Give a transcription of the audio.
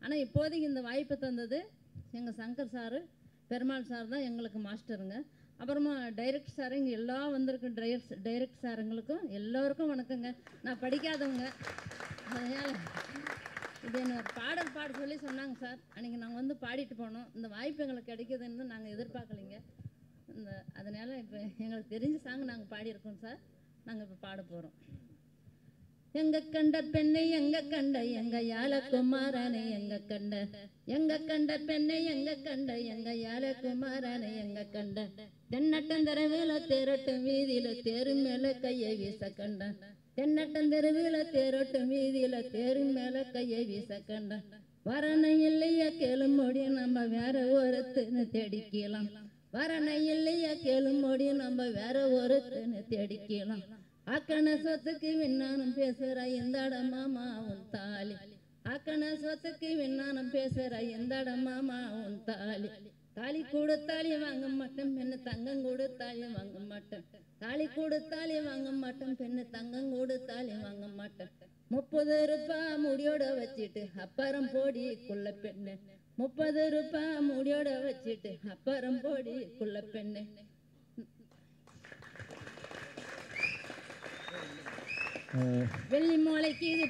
ஆனால் இப்போதைக்கு இந்த வாய்ப்பை தந்தது எங்கள் சங்கர் சாரு, பெருமாள் சார் தான் எங்களுக்கு மாஸ்டருங்க. அப்புறமா டைரக்ட் சார், இங்கே எல்லாம் வந்திருக்க டைரக்ட் சாருங்களுக்கும் எல்லோருக்கும் வணக்கங்க. நான் படிக்காதவங்க, அதனால் இது என்ன பாடல் பாட சொல்லி சொன்னாங்க சார். அன்றைக்கி நாங்கள் வந்து பாடிட்டு போனோம். இந்த வாய்ப்பு எங்களுக்கு கிடைக்குதுன்னு நாங்கள் எதிர்பார்க்கலைங்க. அதனால் இப்போ எங்களுக்கு தெரிஞ்ச சாங் நாங்கள் பாடியிருக்கோம் சார். நாங்கள் இப்போ பாட போகிறோம். எங்க கண்ட பெண்ணை எங்க கண்ட எங்க யாழ குமாரனை எங்க கண்ட பெண்ணை எங்க கண்ட எங்க யாழ குமாரனை எங்க கண்ட தென்னட்டந்தரவில தேரட்டும் வீதியில தேரு மேல கையை வீச கண்ட தென்னட்டந்தரவில தேரட்டும் வீதியில தேரு மேல கையை வீச கண்ட வரணை இல்லையா கேளு மொழி நம்ம வேற ஒருத்தன்னு தேடிக்கலாம். வரணை இல்லையா கேளு மொழி நம்ம வேற ஒருத்தன்னு தேடிக்கலாம். அக்கன சொத்துக்கு விண்ணானம் பேசுற எந்தாட மாமா உன் தாலி. அக்கன சொத்துக்கு விண்ணானம் பேசுற எந்தாட மாமா உன் தாலி. தாலி கொடுத்தாலி வாங்க மாட்டேன் பெண்ணு தங்கம் கொடுத்தாலி வாங்க மாட்டேன். தாலி கொடுத்தாலி வாங்க மாட்டேன் பெண்ணு தங்கம் கொடுத்தாலி வாங்க மாட்டேன். 30 ரூபாய் முடியோட வச்சிட்டு அப்புறம் போடி குள்ள பெண்ணு. 30 ரூபாய் முடியோட வச்சிட்டு அப்புறம் போடி குள்ள பெண்ணு. வெள்ளி மோளைக்கு இது